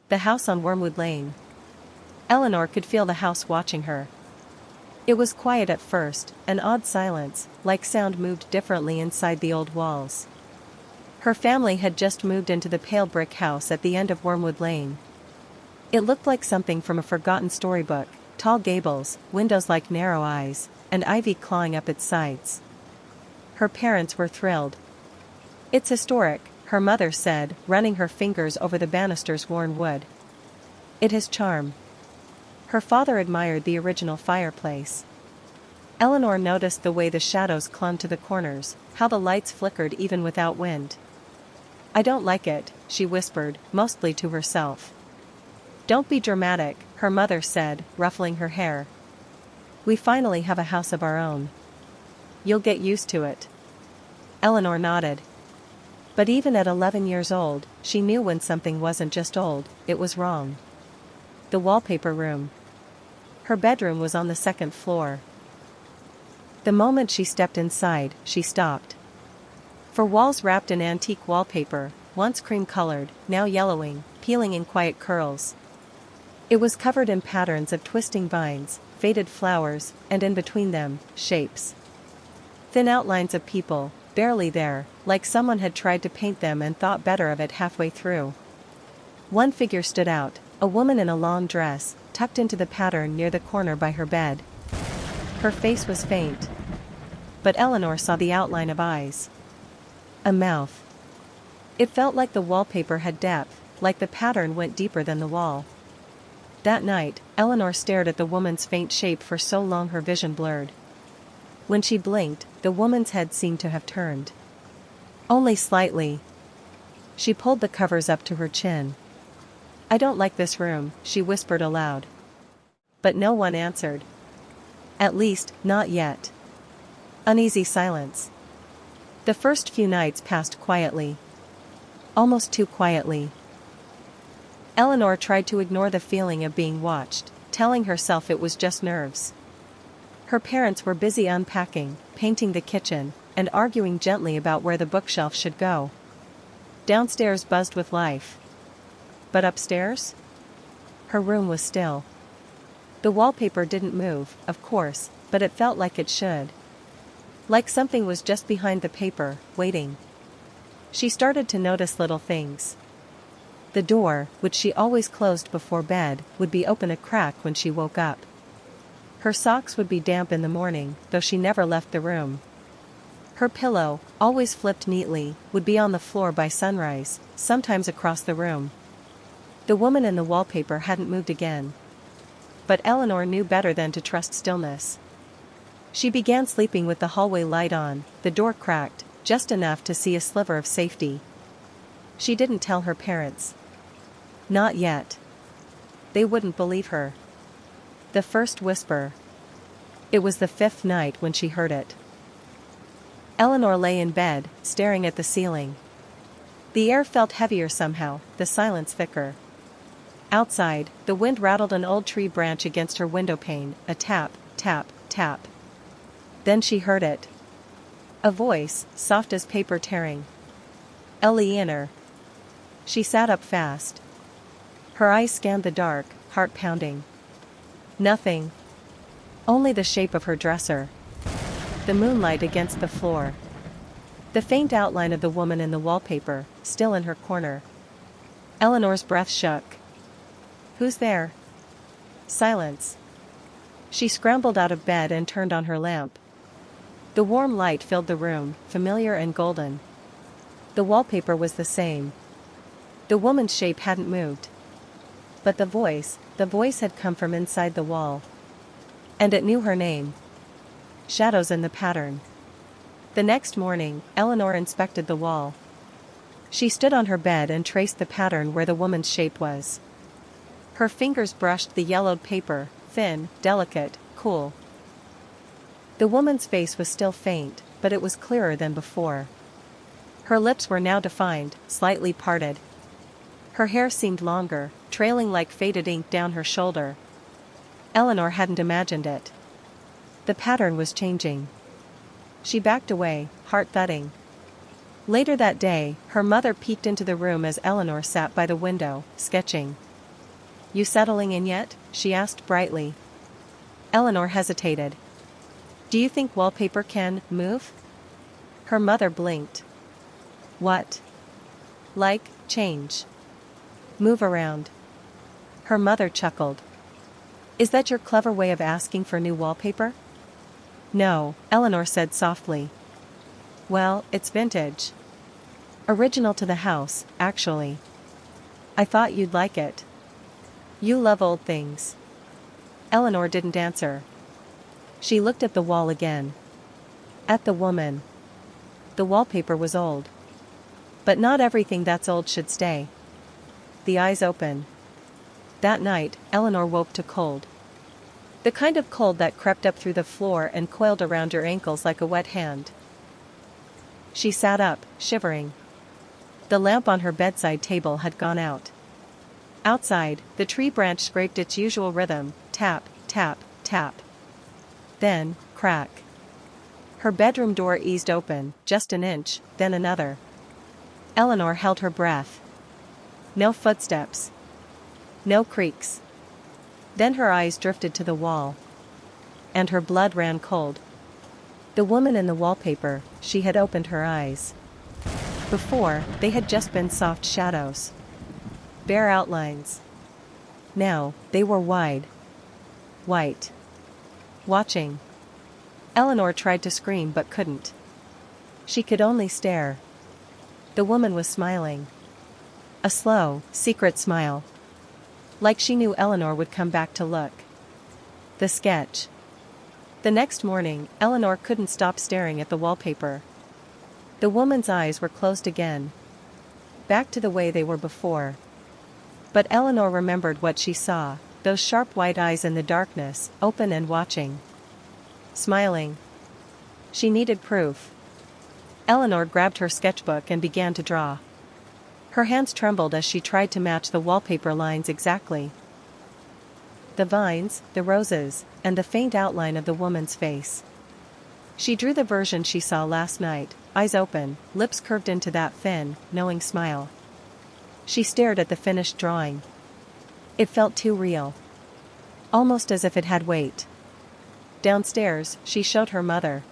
The house on Wormwood Lane. Eleanor could feel the house watching her. It was quiet at first, an odd silence, like sound moved differently inside the old walls. Her family had just moved into the pale brick house at the end of Wormwood Lane. It looked like something from a forgotten storybook, tall gables, windows like narrow eyes, and ivy clawing up its sides. Her parents were thrilled. "It's historic," her mother said, running her fingers over the banister's worn wood. "It has charm." Her father admired the original fireplace. Eleanor noticed the way the shadows clung to the corners, how the lights flickered even without wind. "I don't like it," she whispered, mostly to herself. "Don't be dramatic," her mother said, ruffling her hair. "We finally have a house of our own. You'll get used to it." Eleanor nodded. But even at 11 years old, she knew when something wasn't just old, it was wrong. The wallpaper room. Her bedroom was on the second floor. The moment she stepped inside, she stopped. For walls wrapped in antique wallpaper, once cream-colored, now yellowing, peeling in quiet curls. It was covered in patterns of twisting vines, faded flowers, and in between them, shapes. Thin outlines of people, barely there, like someone had tried to paint them and thought better of it halfway through. One figure stood out, a woman in a long dress, tucked into the pattern near the corner by her bed. Her face was faint. But Eleanor saw the outline of eyes. A mouth. It felt like the wallpaper had depth, like the pattern went deeper than the wall. That night, Eleanor stared at the woman's faint shape for so long her vision blurred. When she blinked, the woman's head seemed to have turned. Only slightly. She pulled the covers up to her chin. "I don't like this room," she whispered aloud. But no one answered. At least, not yet. Uneasy silence. The first few nights passed quietly. Almost too quietly. Eleanor tried to ignore the feeling of being watched, telling herself it was just nerves. Her parents were busy unpacking, painting the kitchen, and arguing gently about where the bookshelf should go. Downstairs buzzed with life. But upstairs? Her room was still. The wallpaper didn't move, of course, but it felt like it should. Like something was just behind the paper, waiting. She started to notice little things. The door, which she always closed before bed, would be open a crack when she woke up. Her socks would be damp in the morning, though she never left the room. Her pillow, always flipped neatly, would be on the floor by sunrise, sometimes across the room. The woman in the wallpaper hadn't moved again. But Eleanor knew better than to trust stillness. She began sleeping with the hallway light on, the door cracked, just enough to see a sliver of safety. She didn't tell her parents. Not yet. They wouldn't believe her. The first whisper. It was the 5th night when she heard it. Eleanor lay in bed, staring at the ceiling. The air felt heavier somehow, the silence thicker. Outside, the wind rattled an old tree branch against her window pane, a tap, tap, tap. Then she heard it. A voice, soft as paper tearing. "Eleanor." She sat up fast. Her eyes scanned the dark, heart pounding. Nothing. Only the shape of her dresser. The moonlight against the floor. The faint outline of the woman in the wallpaper, still in her corner. Eleanor's breath shook. "Who's there?" Silence. She scrambled out of bed and turned on her lamp. The warm light filled the room, familiar and golden. The wallpaper was the same. The woman's shape hadn't moved. But the voice had come from inside the wall. And it knew her name. Shadows in the pattern. The next morning, Eleanor inspected the wall. She stood on her bed and traced the pattern where the woman's shape was. Her fingers brushed the yellowed paper, thin, delicate, cool. The woman's face was still faint, but it was clearer than before. Her lips were now defined, slightly parted. Her hair seemed longer, trailing like faded ink down her shoulder. Eleanor hadn't imagined it. The pattern was changing. She backed away, heart thudding. Later that day, her mother peeked into the room as Eleanor sat by the window, sketching. You settling in yet? She asked brightly. Eleanor hesitated. Do you think wallpaper can move? Her mother blinked. What? Like, change. Move around. Her mother chuckled. Is that your clever way of asking for new wallpaper? No, Eleanor said softly. Well, it's vintage. Original to the house, actually. I thought you'd like it. You love old things. Eleanor didn't answer. She looked at the wall again. At the woman. The wallpaper was old. But not everything that's old should stay. The eyes open. That night, Eleanor woke to cold. The kind of cold that crept up through the floor and coiled around your ankles like a wet hand. She sat up, shivering. The lamp on her bedside table had gone out. Outside, the tree branch scraped its usual rhythm, tap, tap, tap. Then, crack. Her bedroom door eased open, just an inch, then another. Eleanor held her breath. No footsteps. No creaks. Then her eyes drifted to the wall. And her blood ran cold. The woman in the wallpaper, she had opened her eyes. Before, they had just been soft shadows. Bare outlines. Now, they were wide. White. Watching. Eleanor tried to scream but couldn't. She could only stare. The woman was smiling. A slow, secret smile. Like she knew Eleanor would come back to look. The sketch. The next morning, Eleanor couldn't stop staring at the wallpaper. The woman's eyes were closed again. Back to the way they were before. But Eleanor remembered what she saw, those sharp white eyes in the darkness, open and watching. Smiling. She needed proof. Eleanor grabbed her sketchbook and began to draw. Her hands trembled as she tried to match the wallpaper lines exactly. The vines, the roses, and the faint outline of the woman's face. She drew the version she saw last night, eyes open, lips curved into that thin, knowing smile. She stared at the finished drawing. It felt too real. Almost as if it had weight. Downstairs, she showed her mother.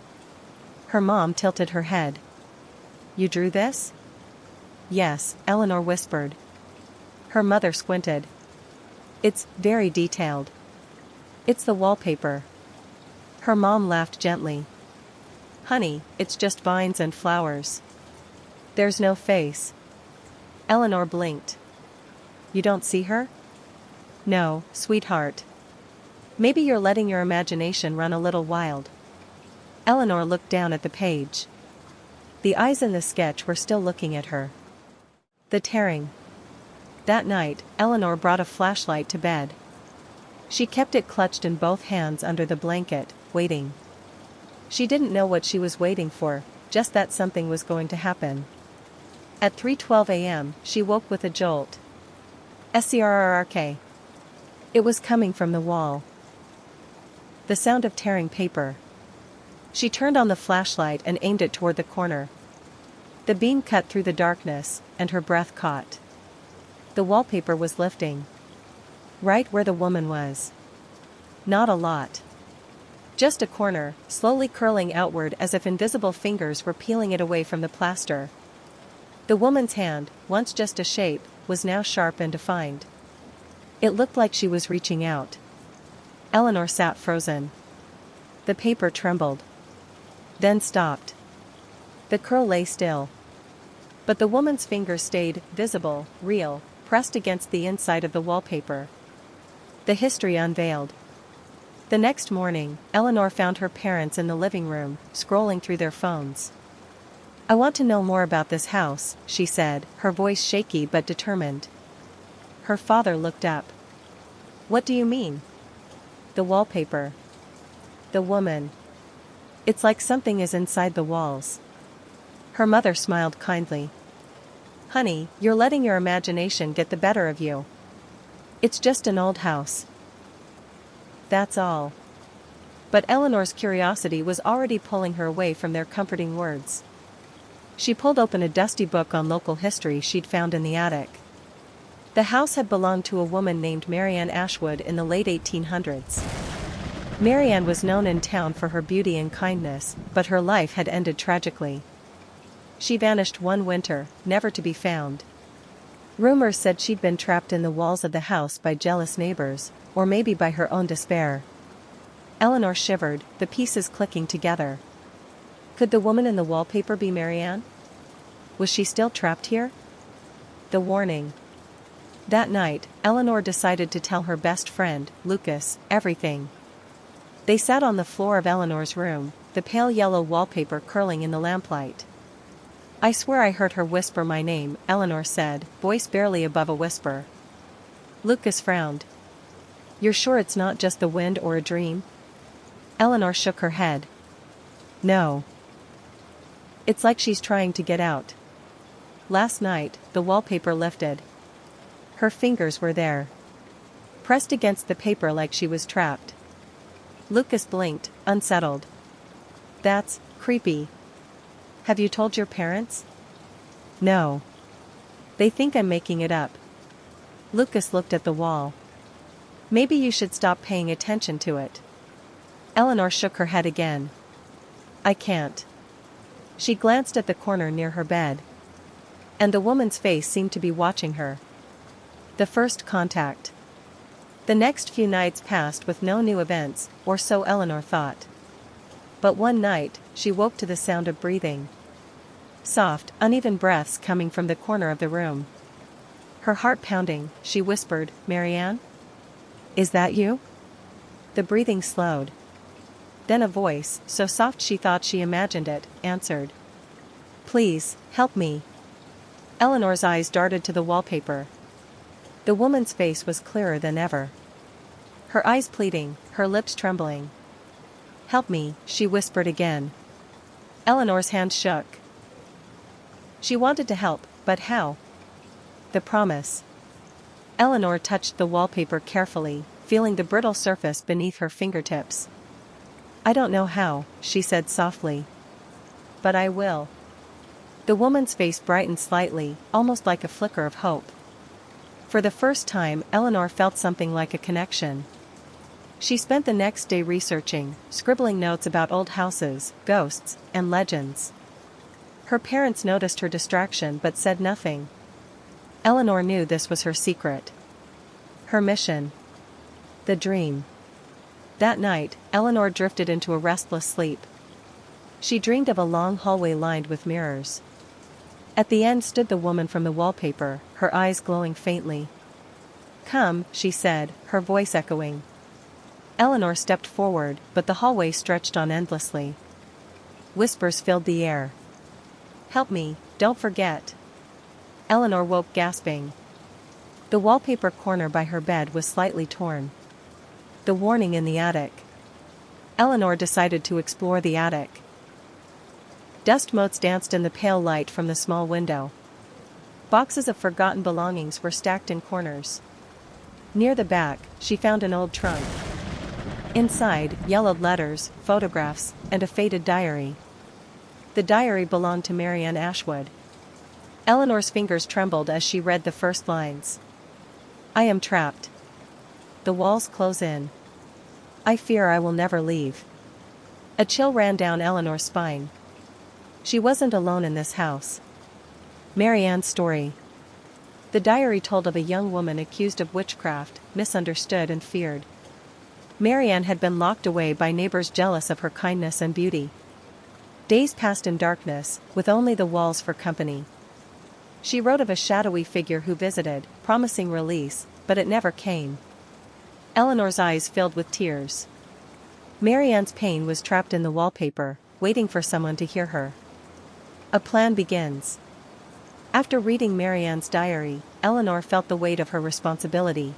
Her mom tilted her head. You drew this? Yes, Eleanor whispered. Her mother squinted. It's very detailed. It's the wallpaper. Her mom laughed gently. Honey, it's just vines and flowers. There's no face. Eleanor blinked. You don't see her? No, sweetheart. Maybe you're letting your imagination run a little wild. Eleanor looked down at the page. The eyes in the sketch were still looking at her. The tearing. That night, Eleanor brought a flashlight to bed. She kept it clutched in both hands under the blanket, waiting. She didn't know what she was waiting for, just that something was going to happen. At 3:12 a.m., she woke with a jolt. Scrrrk. It was coming from the wall. The sound of tearing paper. She turned on the flashlight and aimed it toward the corner. The beam cut through the darkness, and her breath caught. The wallpaper was lifting. Right where the woman was. Not a lot. Just a corner, slowly curling outward as if invisible fingers were peeling it away from the plaster. The woman's hand, once just a shape, was now sharp and defined. It looked like she was reaching out. Eleanor sat frozen. The paper trembled. Then stopped. The curl lay still. But the woman's fingers stayed visible, real, pressed against the inside of the wallpaper. The history unveiled. The next morning, Eleanor found her parents in the living room, scrolling through their phones. I want to know more about this house, she said, her voice shaky but determined. Her father looked up. What do you mean? The wallpaper. The woman. It's like something is inside the walls. Her mother smiled kindly. Honey, you're letting your imagination get the better of you. It's just an old house. That's all. But Eleanor's curiosity was already pulling her away from their comforting words. She pulled open a dusty book on local history she'd found in the attic. The house had belonged to a woman named Marianne Ashwood in the late 1800s. Marianne was known in town for her beauty and kindness, but her life had ended tragically. She vanished one winter, never to be found. Rumors said she'd been trapped in the walls of the house by jealous neighbors, or maybe by her own despair. Eleanor shivered, the pieces clicking together. Could the woman in the wallpaper be Marianne? Was she still trapped here? The warning. That night, Eleanor decided to tell her best friend, Lucas, everything. They sat on the floor of Eleanor's room, the pale yellow wallpaper curling in the lamplight. I swear I heard her whisper my name, Eleanor said, voice barely above a whisper. Lucas frowned. You're sure it's not just the wind or a dream? Eleanor shook her head. No. It's like she's trying to get out. Last night, the wallpaper lifted. Her fingers were there, pressed against the paper like she was trapped. Lucas blinked, unsettled. That's creepy. Have you told your parents? No. They think I'm making it up. Lucas looked at the wall. Maybe you should stop paying attention to it. Eleanor shook her head again. I can't. She glanced at the corner near her bed. And the woman's face seemed to be watching her. The first contact. The next few nights passed with no new events, or so Eleanor thought. But one night, she woke to the sound of breathing. Soft, uneven breaths coming from the corner of the room. Her heart pounding, she whispered, Marianne? Is that you? The breathing slowed. Then a voice, so soft she thought she imagined it, answered. Please, help me. Eleanor's eyes darted to the wallpaper. The woman's face was clearer than ever. Her eyes pleading, her lips trembling. Help me, she whispered again. Eleanor's hand shook. She wanted to help, but how? The promise. Eleanor touched the wallpaper carefully, feeling the brittle surface beneath her fingertips. I don't know how, she said softly. But I will. The woman's face brightened slightly, almost like a flicker of hope. For the first time, Eleanor felt something like a connection. She spent the next day researching, scribbling notes about old houses, ghosts, and legends. Her parents noticed her distraction but said nothing. Eleanor knew this was her secret. Her mission. The dream. That night, Eleanor drifted into a restless sleep. She dreamed of a long hallway lined with mirrors. At the end stood the woman from the wallpaper, her eyes glowing faintly. Come, she said, her voice echoing. Eleanor stepped forward, but the hallway stretched on endlessly. Whispers filled the air. Help me, don't forget. Eleanor woke gasping. The wallpaper corner by her bed was slightly torn. The warning in the attic. Eleanor decided to explore the attic. Dust motes danced in the pale light from the small window. Boxes of forgotten belongings were stacked in corners. Near the back, she found an old trunk. Inside, yellowed letters, photographs, and a faded diary. The diary belonged to Marianne Ashwood. Eleanor's fingers trembled as she read the first lines. I am trapped. The walls close in. I fear I will never leave. A chill ran down Eleanor's spine. She wasn't alone in this house. Marianne's story. The diary told of a young woman accused of witchcraft, misunderstood and feared. Marianne had been locked away by neighbors jealous of her kindness and beauty. Days passed in darkness, with only the walls for company. She wrote of a shadowy figure who visited, promising release, but it never came. Eleanor's eyes filled with tears. Marianne's pain was trapped in the wallpaper, waiting for someone to hear her. A plan begins. After reading Marianne's diary, Eleanor felt the weight of her responsibility.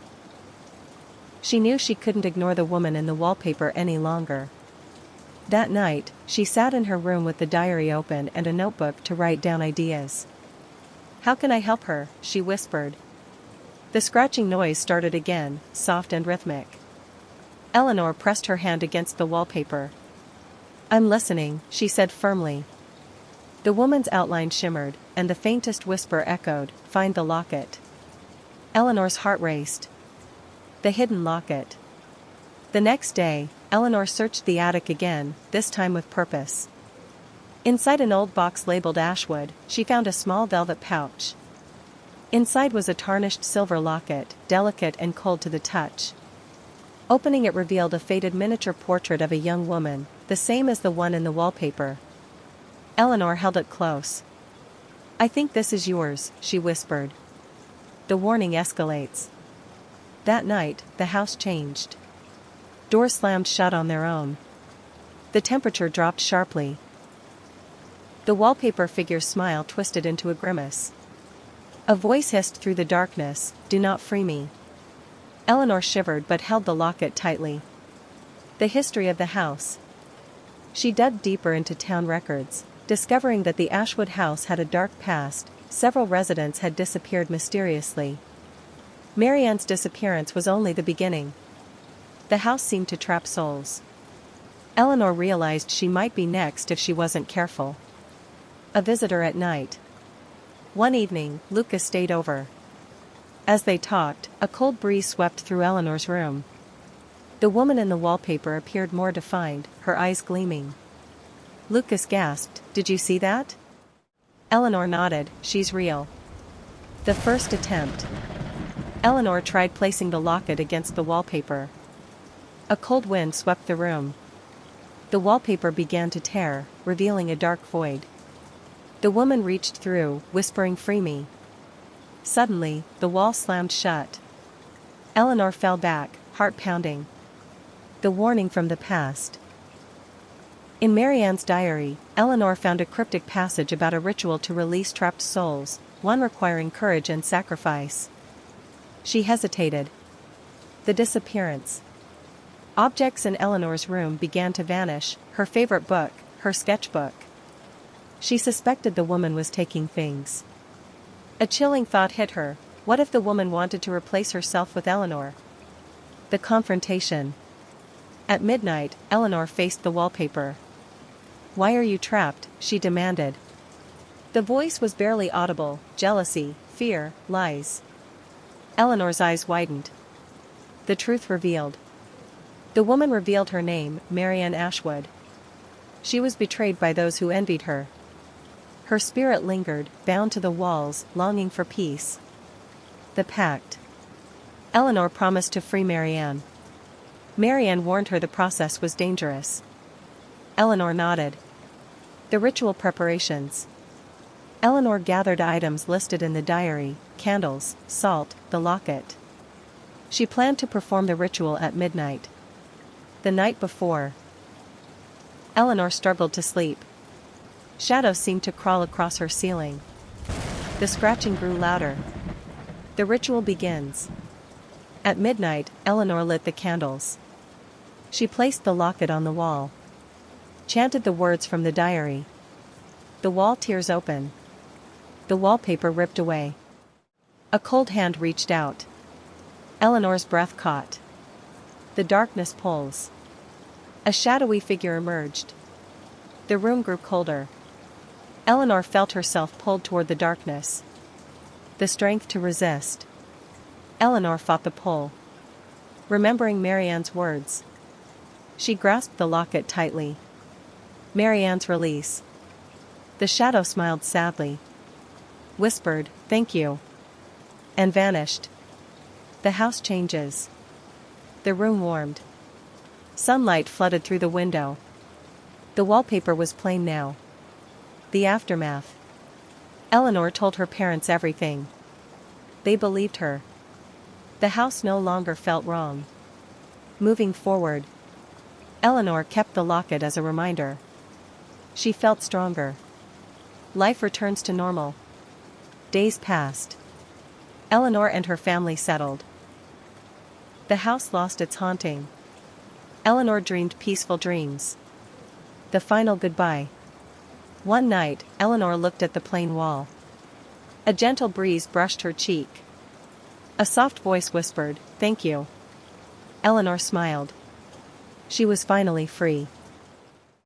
She knew she couldn't ignore the woman in the wallpaper any longer. That night, she sat in her room with the diary open and a notebook to write down ideas. How can I help her? She whispered. The scratching noise started again, soft and rhythmic. Eleanor pressed her hand against the wallpaper. I'm listening, she said firmly. The woman's outline shimmered, and the faintest whisper echoed, find the locket. Eleanor's heart raced. The hidden locket. The next day, Eleanor searched the attic again, this time with purpose. Inside an old box labeled Ashwood, she found a small velvet pouch. Inside was a tarnished silver locket, delicate and cold to the touch. Opening it revealed a faded miniature portrait of a young woman, the same as the one in the wallpaper. Eleanor held it close. "I think this is yours," she whispered. The warning escalates. That night, the house changed. Doors slammed shut on their own. The temperature dropped sharply. The wallpaper figure's smile twisted into a grimace. A voice hissed through the darkness, "Do not free me." Eleanor shivered but held the locket tightly. The history of the house. She dug deeper into town records, discovering that the Ashwood house had a dark past. Several residents had disappeared mysteriously. Marianne's disappearance was only the beginning. The house seemed to trap souls. Eleanor realized she might be next if she wasn't careful. A visitor at night. One evening, Lucas stayed over. As they talked, a cold breeze swept through Eleanor's room. The woman in the wallpaper appeared more defined, her eyes gleaming. Lucas gasped, "Did you see that?" Eleanor nodded, "She's real." The first attempt. Eleanor tried placing the locket against the wallpaper. A cold wind swept the room. The wallpaper began to tear, revealing a dark void. The woman reached through, whispering, "Free me." Suddenly, the wall slammed shut. Eleanor fell back, heart pounding. The warning from the past. In Marianne's diary, Eleanor found a cryptic passage about a ritual to release trapped souls, one requiring courage and sacrifice. She hesitated. The disappearance. Objects in Eleanor's room began to vanish, her favorite book, her sketchbook. She suspected the woman was taking things. A chilling thought hit her. What if the woman wanted to replace herself with Eleanor? The confrontation. At midnight, Eleanor faced the wallpaper. "Why are you trapped?" she demanded. The voice was barely audible. Jealousy, fear, lies. Eleanor's eyes widened. The truth revealed. The woman revealed her name, Marianne Ashwood. She was betrayed by those who envied her. Her spirit lingered, bound to the walls, longing for peace. The pact. Eleanor promised to free Marianne. Marianne warned her the process was dangerous. Eleanor nodded. The ritual preparations. Eleanor gathered items listed in the diary: candles, salt, the locket. She planned to perform the ritual at midnight. The night before. Eleanor struggled to sleep. Shadows seemed to crawl across her ceiling. The scratching grew louder. The ritual begins. At midnight, Eleanor lit the candles. She placed the locket on the wall. Chanted the words from the diary. The wall tears open. The wallpaper ripped away. A cold hand reached out. Eleanor's breath caught. The darkness pulls. A shadowy figure emerged. The room grew colder. Eleanor felt herself pulled toward the darkness. The strength to resist. Eleanor fought the pull. Remembering Marianne's words. She grasped the locket tightly. Marianne's release. The shadow smiled sadly. Whispered, "Thank you." And vanished. The house changes. The room warmed. Sunlight flooded through the window. The wallpaper was plain now. The aftermath. Eleanor told her parents everything. They believed her. The house no longer felt wrong. Moving forward. Eleanor kept the locket as a reminder. She felt stronger. Life returns to normal. Days passed. Eleanor and her family settled. The house lost its haunting. Eleanor dreamed peaceful dreams. The final goodbye. One night, Eleanor looked at the plain wall. A gentle breeze brushed her cheek. A soft voice whispered, "Thank you." Eleanor smiled. She was finally free.